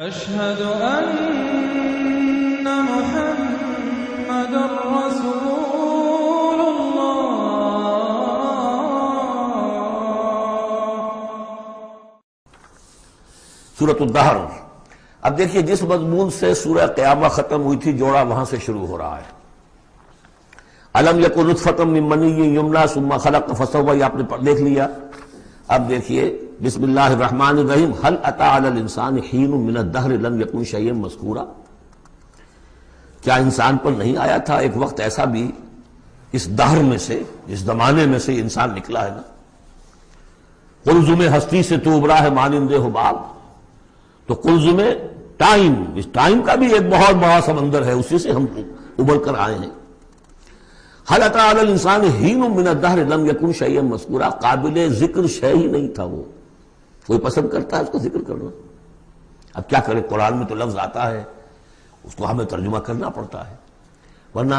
أشهد أن محمد رسول الله. سورۃ الدہر. اب دیکھیے جس مضمون سے سورہ قیامہ ختم ہوئی تھی جوڑا وہاں سے شروع ہو رہا ہے. الم یکن نطفۃ من منی یمنی ثم خلق فسوی، یہ آپ نے دیکھ لیا. اب دیکھیے بسم اللہ الرحمن الرحیم. هل اتى على الانسان حین من الدہر لم یکن شیئا مذکورا، کیا انسان پر نہیں آیا تھا ایک وقت ایسا بھی اس دہر میں سے، اس زمانے میں سے انسان نکلا ہے نا. قلزم ہستی سے تو ابرا ہے مانند حباب، تو قلزم ٹائم، اس ٹائم کا بھی ایک بہت بڑا سمندر ہے، اسی سے ہم ابھر کر آئے ہیں. هل اتى على الانسان حین من الدہر لم یکن شیئا مذکورا، قابل ذکر شے ہی نہیں تھا وہ. کوئی پسند کرتا ہے اس کا ذکر کرنا؟ اب کیا کرے، قرآن میں تو لفظ آتا ہے اس کو ہمیں ترجمہ کرنا پڑتا ہے، ورنہ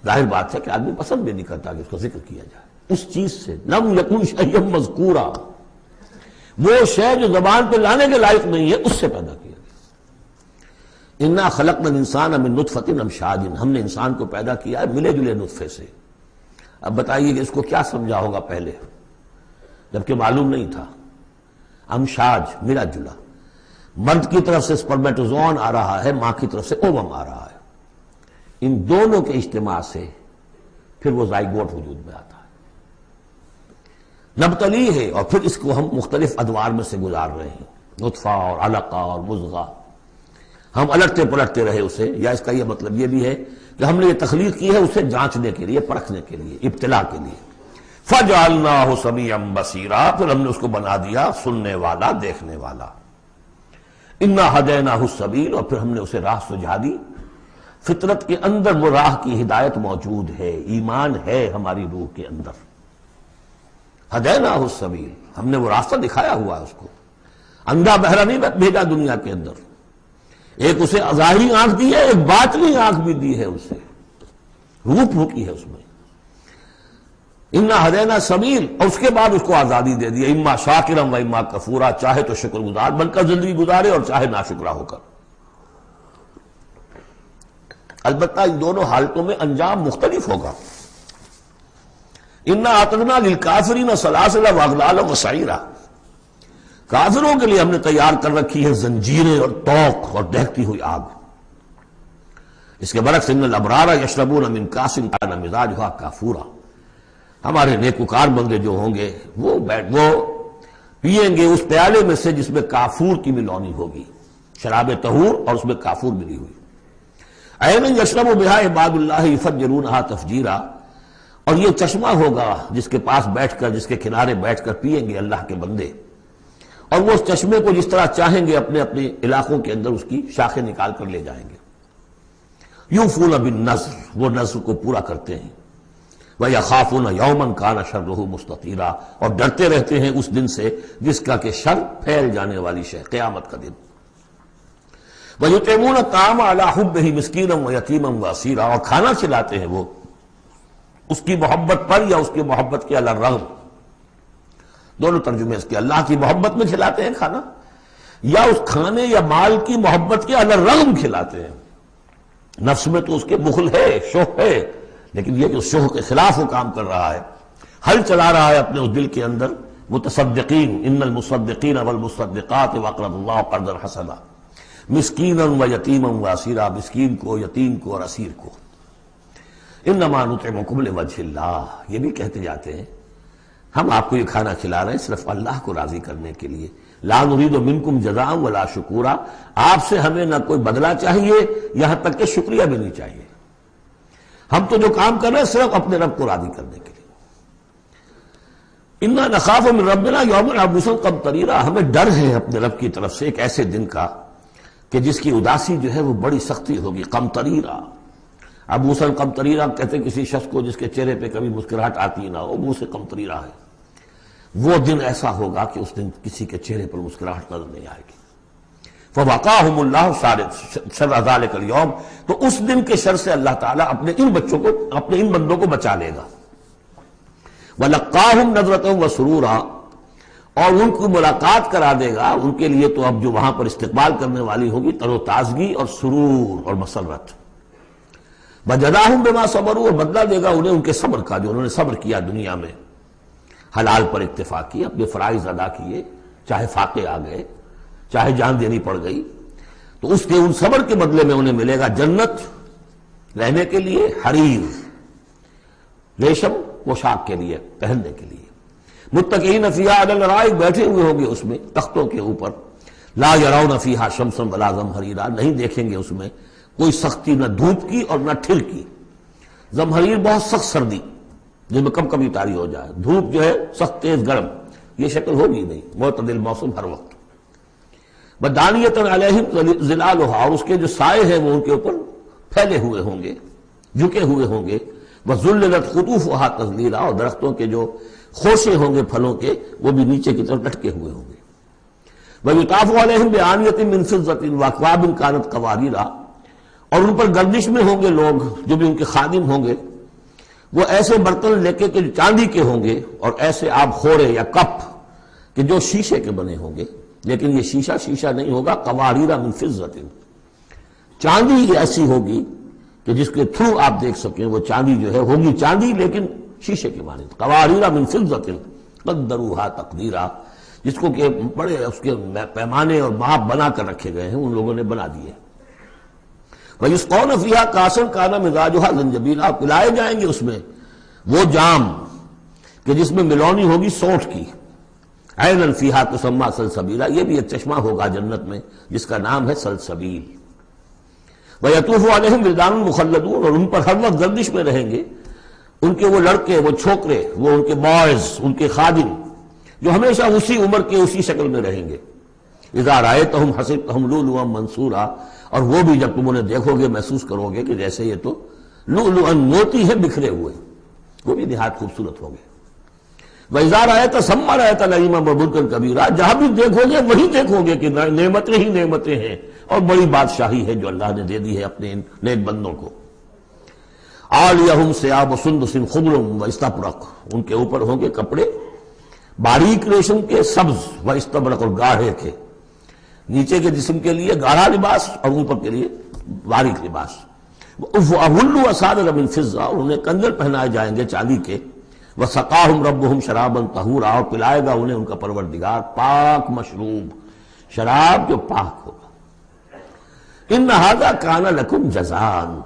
ظاہر بات ہے کہ آدمی پسند بھی نہیں کرتا کہ اس کا ذکر کیا جائے. اس چیز سے لم یکن شیئا مذکورا، وہ شے جو زبان پہ لانے کے لائق نہیں ہے اس سے پیدا کیا گیا. انا خلقنا الانسان من نطفۃ امشاج، ہم نے انسان کو پیدا کیا ہے ملے جلے نطفے سے. اب بتائیے کہ اس کو کیا سمجھا ہوگا پہلے جبکہ معلوم نہیں تھا. امشاج ملا جلا، مرد کی طرف سے سپرمیٹوزوان آ رہا ہے، ماں کی طرف سے اووم آ رہا ہے. ان دونوں کے اجتماع سے پھر وہ زائگوٹ وجود میں آتا ہے. نبتلی ہے، اور پھر اس کو ہم مختلف ادوار میں سے گزار رہے ہیں، نطفہ اور علقہ اور مضغہ. ہم الٹتے پلٹتے رہے اسے، یا اس کا یہ مطلب یہ بھی ہے کہ ہم نے یہ تخلیق کی ہے اسے جانچنے کے لیے، پرکھنے کے لیے، ابتلا کے لیے. فَجَعَلْنَاهُ سَمِيعًا بَصِيرًا، پھر ہم نے اس کو بنا دیا سننے والا، دیکھنے والا. اِنَّا هَدَيْنَاهُ السَّبِيلَ، اور پھر ہم نے اسے راہ سجھا دی. فطرت کے اندر وہ راہ کی ہدایت موجود ہے، ایمان ہے ہماری روح کے اندر. ہدیناہ السبیل، ہم نے وہ راستہ دکھایا ہوا ہے اس کو. اندھا بہرا نہیں بھیجا دنیا کے اندر، ایک اسے ظاہری آنکھ دی ہے، ایک باطنی آنکھ بھی دی ہے اسے، روح پھونکی ہے اس میں. انا ہدینا السبیل، اور اس کے بعد اس کو آزادی دے دی، اما شاکرا و اما کفورا، چاہے تو شکر گزار بن کر زندگی گزارے اور چاہے ناشکرا ہو کر. البتہ ان دونوں حالتوں میں انجام مختلف ہوگا. انا اعتدنا للکافرین سلاسل واغلالا وسعیرا، کافروں کے لیے ہم نے تیار کر رکھی ہے زنجیریں اور توق اور دہتی ہوئی آگ. اس کے برعکس ان الابرار یشربون من کاس کان مزاجھا کافورا، ہمارے نیکوکار بندے جو ہوں گے وہ پیئیں گے اس پیالے میں سے جس میں کافور کی ملونی ہوگی، شراب طہور اور اس میں کافور ملی ہوئی. عین یشرب بہا عباد اللہ یفجرونہا تفجیرا، اور یہ چشمہ ہوگا جس کے پاس بیٹھ کر، جس کے کنارے بیٹھ کر پیئیں گے اللہ کے بندے، اور وہ اس چشمے کو جس طرح چاہیں گے اپنے اپنے علاقوں کے اندر اس کی شاخیں نکال کر لے جائیں گے. یوفون بالنذر، وہ نذر کو پورا کرتے ہیں. وَيَخَافُونَ يَوْمًا كَانَ شَرُّهُ مُسْتَطِيرًا، اور ڈرتے رہتے ہیں اس دن سے جس کا کہ شر پھیل جانے والی شے، قیامت کا دن. وَيُطْعِمُونَ الطَّعَامَ عَلَىٰ حُبِّهِ مِسْكِينًا وَيَتِيمًا وَأَسِيرًا، اور کھانا کھلاتے ہیں وہ اس کی محبت پر یا اس کی محبت کے علی الرغم. دونوں ترجمے اس کے، اللہ کی محبت میں کھلاتے ہیں کھانا، یا اس کھانے یا مال کی محبت کے علی الرغم کھلاتے ہیں. نفس میں تو اس کے بخل ہے، شوق ہے، لیکن یہ کہ اس شوق کے خلاف وہ کام کر رہا ہے، حل چلا رہا ہے اپنے اس دل کے اندر. متصدقین ان المصدقین والمصدقات وقرضوا اللہ قرضا حسنا مسکینا ویتیما واسیرا، مسکین کو، یتیم کو اور اسیر کو. انما نطعمکم لوجہ اللہ، یہ بھی کہتے جاتے ہیں ہم آپ کو یہ کھانا کھلا رہے ہیں صرف اللہ کو راضی کرنے کے لیے. لا نرید منکم جزاء ولا شکورا، آپ سے ہمیں نہ کوئی بدلہ چاہیے، یہاں تک کہ شکریہ بھی نہیں چاہیے. ہم تو جو کام کر رہے ہیں صرف اپنے رب کو راضی کرنے کے لیے. انا نخاف من ربنا یوما عبوسا قمطریرا، ہمیں ڈر ہے اپنے رب کی طرف سے ایک ایسے دن کا کہ جس کی اداسی جو ہے وہ بڑی سختی ہوگی. قمطریرا، عبوسا قمطریرا کہتے ہیں کسی شخص کو جس کے چہرے پہ کبھی مسکراہٹ آتی نہ ہو، منہ سے قمطریرا ہے. وہ دن ایسا ہوگا کہ اس دن کسی کے چہرے پر مسکراہٹ نظر نہیں آئے گی. فَوَقَاهُمُ اللَّهُ شَرَّ ذَلِكَ الْيَوْمِ، تو اس دن کے شر سے اللہ تعالیٰ اپنے ان بچوں کو، اپنے ان بندوں کو بچا لے گا. وَلَقَّاهُمْ نَضْرَةً وَسُرُورًا، اور ان کو ملاقات کرا دے گا. ان کے لیے تو اب جو وہاں پر استقبال کرنے والی ہوگی تر و تازگی اور سرور اور مسرت. وجزاہم بما صبروا، اور بدلہ دے گا انہیں ان کے صبر کا جو انہوں نے صبر کیا دنیا میں، حلال پر اکتفا کی، اپنے فرائض ادا کیے، چاہے فاقے آ گئے، چاہے جان دینی پڑ گئی، تو اس کے ان صبر کے بدلے میں انہیں ملے گا جنت رہنے کے لیے، حریر ریشم پوشاک کے لیے پہننے کے لیے. متکئین فیہا علی الارائک، بیٹھے ہوئے ہوں گے اس میں تختوں کے اوپر. لا یرون فیہا شمسا ولا زمہریرا، نہیں دیکھیں گے اس میں کوئی سختی نہ دھوپ کی اور نہ ٹھنڈ کی. زمہریر بہت سخت سردی جس میں کم کبھی طاری ہو جائے، دھوپ جو ہے سخت تیز گرم، یہ شکل ہوگی نہیں، معتدل موسم ہر وقت. بدانیۃ علیہم ظلالھا، اور اس کے جو سائے ہیں وہ ان کے اوپر پھیلے ہوئے ہوں گے، جھکے ہوئے ہوں گے. وذللت قطوفھا تذلیلا، اور درختوں کے جو خوشے ہوں گے پھلوں کے وہ بھی نیچے کی طرف لٹکے ہوئے ہوں گے. ویطاف علیہم بآنیۃ من فضۃ واکواب کانت قواریرا، اور ان پر گردش میں ہوں گے لوگ جو بھی ان کے خادم ہوں گے، وہ ایسے برتن لے کے جو چاندی کے ہوں گے، اور ایسے آب خورے یا کپ کہ جو شیشے کے بنے ہوں گے، لیکن یہ شیشہ نہیں ہوگا. قواریرا من فضۃ، چاندی ایسی ہوگی کہ جس کے تھرو آپ دیکھ سکیں وہ چاندی جو ہے ہوگی چاندی لیکن شیشے کے مانند. قواریرا من فضۃ قدروها تقدیرا، جس کو کہ بڑے اس کے پیمانے اور ماپ بنا کر رکھے گئے ہیں، ان لوگوں نے بنا دیے. وَيُسْقَوْنَ فِيهَا كَأْسًا كَانَ مِزَاجُهَا زَنْجَبِيلًا، پلائے جائیں گے اس میں وہ جام کہ جس میں ملونی ہوگی سونٹ کی. عَيْنًا فِيهَا تُسَمَّىٰ سَلْسَبِيلًا، یہ بھی ایک چشمہ ہوگا جنت میں جس کا نام ہے سلسبیل. وَيَطُوفُ عَلَيْهِمْ وِلْدَانٌ مُخَلَّدُونَ، اور ان پر ہر وقت گردش میں رہیں گے ان کے وہ لڑکے، وہ چھوکرے، وہ ان کے بوائز، ان کے خادم جو ہمیشہ اسی عمر کے اسی شکل میں رہیں گے. اذا رأیتہم حسبتہم لؤلؤا منثورا، اور وہ بھی جب تم انہیں دیکھو گے محسوس کرو گے کہ جیسے یہ تو لؤلؤا موتی ہے بکھرے ہوئے، وہ بھی نہایت خوبصورت ہوں گے. وَإِذَا رَأَيْتَ ثَمَّ رَأَيْتَ نَعِيمًا وَمُلْكًا كَبِيرًا، جہاں بھی دیکھو گے وہی دیکھو گے کہ نعمتیں ہی نعمتیں ہیں اور بڑی بادشاہی ہے جو اللہ نے دے دی ہے اپنے ان نیک بندوں کو. عَالِيَهُمْ ثِيَابُ سُنْدُسٍ خُضْرٌ وَإِسْتَبْرَقٌ، ان کے اوپر ہوں گے کپڑے باریک ریشم کے، سبز و استبرق، اور گاڑھے کے. نیچے کے جسم کے لیے گاڑھا لباس اور اوپر کے لیے باریک لباس. وَأَحُلُّوا أَسَاوِرَ مِن فِضَّةٍ، اور انہیں کنگن پہنائے جائیں گے چاندی کے. وَسَقَاهُمْ رَبُّهُمْ شَرَابًا طَهُورًا، اور پلائے گا انہیں ان کا پروردگار پاک مشروب، شراب جو پاک ہوگا. إِنَّ هَذَا كَانَ لَكُمْ جَزَاءً،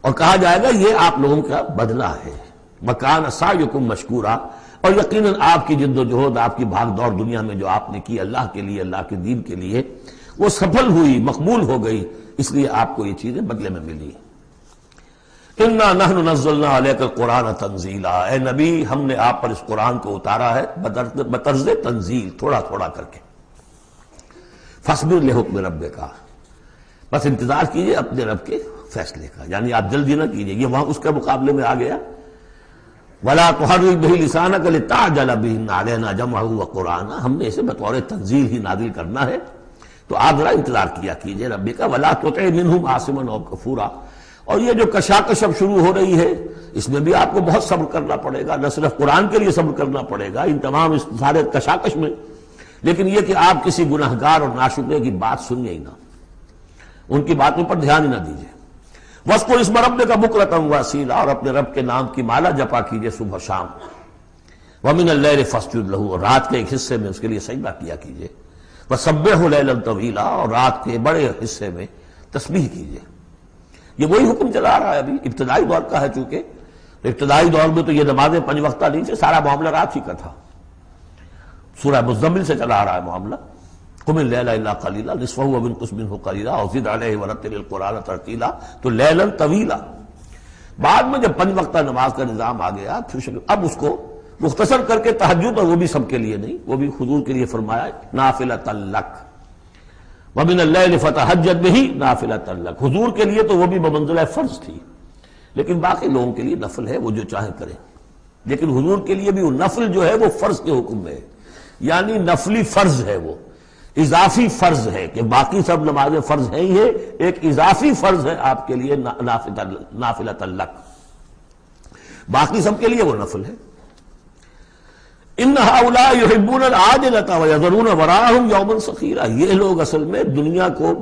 اور کہا جائے گا یہ آپ لوگوں کا بدلہ ہے. وَكَانَ سَعْيُكُمْ مَشْكُورًا، اور یقیناً آپ کی جد و جہد، آپ کی بھاگ دوڑ دنیا میں جو آپ نے کی اللہ کے لیے، اللہ کے دین کے لیے، وہ سفل ہوئی، مقبول ہو گئی، اس لیے آپ کو یہ چیزیں بدلے میں ملی. اِنَّا نَحْنُ نَزَّلْنَا عَلَيْكَ الْقُرْآنَ تَنزِيلًا، اے نبی ہم نے آپ پر اس قرآن کو اتارا ہے بطرز تنزیل، تھوڑا تھوڑا کر کے. فَاصْبِرْ لِحُكْمِ رَبِّكَ، بس انتظار کیجئے اپنے رب کے فیصلے کا، یعنی آپ جلدی نہ کیجئے. یہ وہاں اس کے مقابلے میں آ گیا. وَلَا تُحَرِّكْ بِهِ لِسَانَكَ لِتَعْجَلَ بِهِ إِنَّ عَلَيْنَا جَمْعَهُ وَقُرْآنَهُ، ہم نے اسے بطور تنزیل ہی نازل کرنا ہے، تو آپ ذرا انتظار کیا کیجئے ربی کا. وَلَا تُطِعْ مِنْهُمْ عَاصِمًا أَوْ كَفُورًا، اور یہ جو کشاکش اب شروع ہو رہی ہے اس میں بھی آپ کو بہت صبر کرنا پڑے گا، نہ صرف قرآن کے لیے صبر کرنا پڑے گا ان تمام اس سارے کشاکش میں، لیکن یہ کہ آپ کسی گناہگار اور ناشکرے کی بات سنیے ہی نہ، ان کی باتوں پر دھیان ہی نہ دیجیے. وَاذْكُرِ اسْمَ رَبِّكَ بُكْرَةً وَأَصِيلًا، اور اپنے رب کے نام کی مالا جپا کیجیے صبح شام. وَمِنَ اللَّيْلِ فَاسْجُدْ لَهُ، اور رات کے ایک حصے میں اس کے لیے سجدہ کیا کیجیے. وَسَبِّحْهُ لَيْلًا طَوِيلًا، اور رات کے بڑے حصے میں تسبیح کیجیے. یہ وہی حکم چلا رہا ہے ابھی، ابتدائی دور کا ہے چونکہ، ابتدائی دور میں تو یہ نمازیں 5 وقتہ نہیں تھے، سارا معاملہ رات ہی کا تھا. سورہ مزمل سے چلا آ رہا ہے معاملہ. قم اللیل الا قلیلا نصفہ وانقص منہ قلیلا او زد علیہ ورتل القرآن ترتیلا، تو لیلا طویلا. بعد میں جب 5 وقتہ نماز کا نظام آ گیا پھر اب اس کو مختصر کر کے تہجد، اور وہ بھی سب کے لیے نہیں، وہ بھی حضور کے لیے فرمایا نافلۃ لک ومن اللیل فتہجد بہ نافلۃ لک. حضور کے لیے تو وہ بھی بمنزلہ فرض تھی، لیکن باقی لوگوں کے لیے نفل ہے، وہ جو چاہیں کریں. لیکن حضور کے لیے بھی وہ نفل جو ہے وہ فرض کے حکم میں ہے، یعنی نفلی فرض ہے، وہ اضافی فرض ہے کہ باقی سب نمازیں فرض ہیں ہی ہے، ایک اضافی فرض ہے آپ کے لیے نافلۃ لک، باقی سب کے لیے وہ نفل ہے. ان ہؤلاء یحبون العاجلۃ ویذرون وراءہم یوما ثقیلا، یہ لوگ اصل میں دنیا کو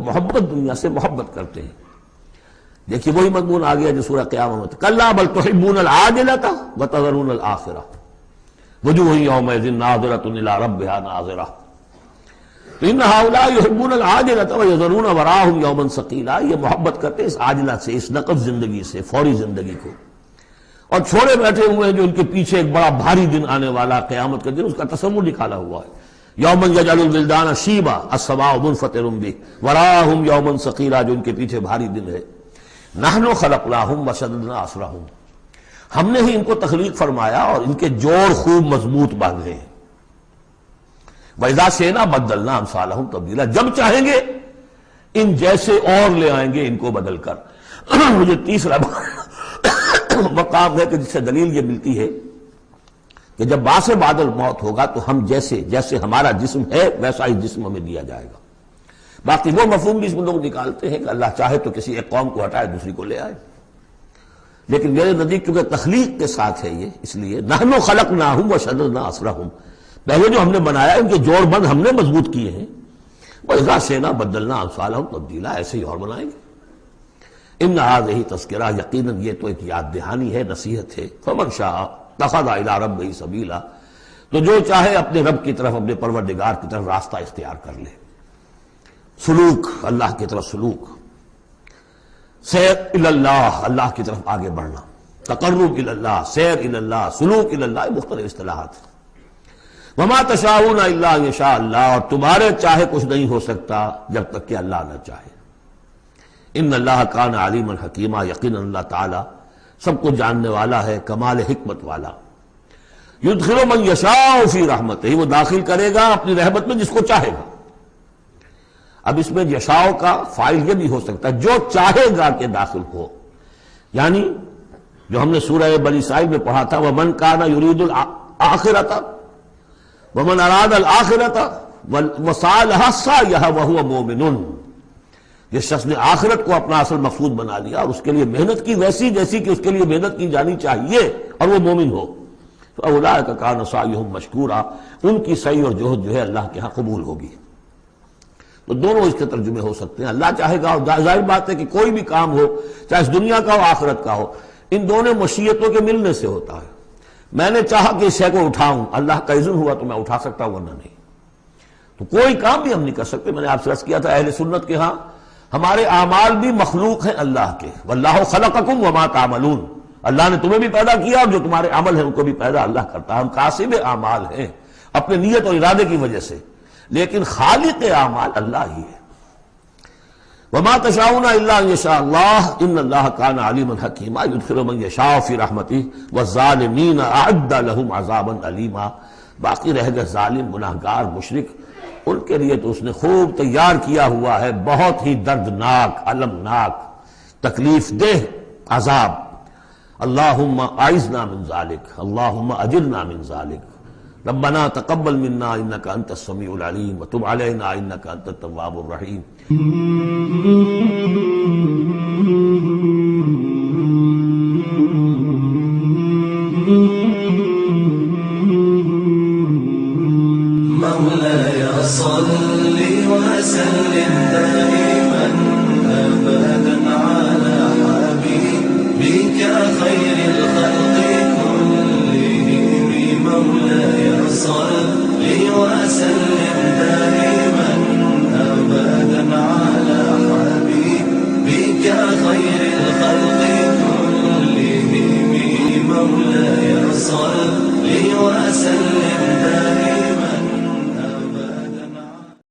دنیا سے محبت کرتے ہیں۔ دیکھیے وہی مضمون آ گیا جو سورہ قیامہ میں، کلا بل تحبون العاجلۃ وتذرون الآخرہ وجوہ یومئذ ناظرۃ الی ربہا ناظرہ۔ تو ان ہؤلاء یحبون العاجلۃ ویذرون وراءہم یوما ثقیلا، یہ محبت کرتے ہیں اس عاجلہ سے، اس نقد زندگی سے، فوری زندگی کو، اور چھوڑے بیٹھے ہوئے ہیں جو ان کے پیچھے ایک بڑا بھاری دن آنے والا قیامت کا دن، اس کا تصور نکالا ہوا ہے۔ یوما یجعل الولدان شیبا السماء منفطر بہ وراءہم یوما ثقیلا، جو ان کے پیچھے بھاری دن ہے۔ نحن خلقناہم وشددنا اسرہم، ہم نے ہی ان کو تخلیق فرمایا اور ان کے جوڑ خوب مضبوط باندھے ہیں۔ وَإِذَا شِئْنَا بَدَّلْنَا أَمْثَالَهُمْ تَبْدِيلًا، جب چاہیں گے ان جیسے اور لے آئیں گے ان کو بدل کر۔ مجھے تیسرا مقام ہے کہ جس سے دلیل یہ ملتی ہے کہ جب باعث بعد الموت ہوگا تو ہم جیسے ہمارا جسم ہے ویسا ہی جسم ہمیں دیا جائے گا۔ باقی وہ مفہوم بھی اس میں لوگ نکالتے ہیں کہ اللہ چاہے تو کسی ایک قوم کو ہٹائے دوسری کو لے آئے، لیکن میرے نزدیک کیونکہ تخلیق کے ساتھ ہے یہ، اس لیے نحن خلقناہم وشددنا اسرہم، پہلے جو ہم نے بنایا ان کے جوڑ بند ہم نے مضبوط کیے ہیں۔ وَإِذَا شِئْنَا بَدَّلْنَا أَمْثَالَهُمْ تَبْدِيلًا، ایسے ہی اور بنائیں گے۔ ان هذه تذکرہ، یقیناً یہ تو ایک یاد دہانی ہے، نصیحت ہے۔ فمن شاء اتخذ إلى ربه سبیلا، تو جو چاہے اپنے رب کی طرف، اپنے پروردگار کی طرف راستہ اختیار کر لے، سلوک، اللہ کی طرف سلوک، سیر الی اللہ، اللہ کی طرف آگے بڑھنا، تقرب الی اللہ، سیر الی اللہ، سلوک الی اللہ، مختلف اصطلاحات۔ وما تشاءون الا ان یشاء اللہ، اور تمہارے چاہے کچھ نہیں ہو سکتا جب تک کہ اللہ نہ چاہے۔ ان اللہ کان علیما حکیما، یقینا اللہ تعالی سب کو جاننے والا ہے، کمال حکمت والا۔ یدخل من یشاء فی رحمتہ، وہ داخل کرے گا اپنی رحمت میں جس کو چاہے گا۔ اب اس میں یشاء کا فاعل یہ بھی ہو سکتا ہے جو چاہے گا کہ داخل ہو، یعنی جو ہم نے سورہ بنی اسرائیل میں پڑھا تھا، ومن کان یرید الآخرۃ ومن اراد الآخرۃ وسعى لها سعيها وهو مؤمن، جس شخص نے آخرت کو اپنا اصل مقصود بنا لیا اور اس کے لیے محنت کی ویسی جیسی کہ اس کے لیے محنت کی جانی چاہیے اور وہ مومن ہو، فاولئک کان سعیهم مشکورا، ان کی سعی اور جہد جو ہے اللہ کے ہاں قبول ہوگی۔ تو دونوں اس کے ترجمے ہو سکتے ہیں، اللہ چاہے گا، اور ظاہر بات ہے کہ کوئی بھی کام ہو چاہے اس دنیا کا ہو آخرت کا ہو، ان دونوں مشیتوں کے ملنے سے ہوتا ہے۔ میں نے چاہا کہ اس شے کو اٹھاؤں، اللہ کا اذن ہوا تو میں اٹھا سکتا ہوں، ورنہ نہیں۔ تو کوئی کام بھی ہم نہیں کر سکتے۔ میں نے آپ سے عرض کیا تھا اہل سنت کے ہاں ہمارے اعمال بھی مخلوق ہیں اللہ کے، واللہ خلقکم وما تعملون، اللہ نے تمہیں بھی پیدا کیا اور جو تمہارے عمل ہیں ان کو بھی پیدا اللہ کرتا ہے۔ ہم کاسب اعمال ہیں اپنے نیت اور ارادے کی وجہ سے، لیکن خالق اعمال اللہ ہی ہے۔ وما تشاءون الا ان یشاء اللہ ان اللہ کان علیما حکیما یدخل من یشاء فی رحمتہ والظالمین اعد لهم عذابا علیما۔ باقی رہ گئے ظالم، گناہگار، مشرک، ان کے لیے تو اس نے خوب تیار کیا ہوا ہے بہت ہی دردناک، المناک، تکلیف دہ عذاب۔ اللہم اعذنا من ذلک، اللہم اجرنا من ذلک، ربنا تقبل منا انک انت السمیع العلیم وتب علینا انک انت التواب الرحیم۔ مولاي صل وسلم دائما أبدا على حبيبك خير الخلق كلهم، مولاي صل وسلم دائما أبدا على حبيبك خير الخلق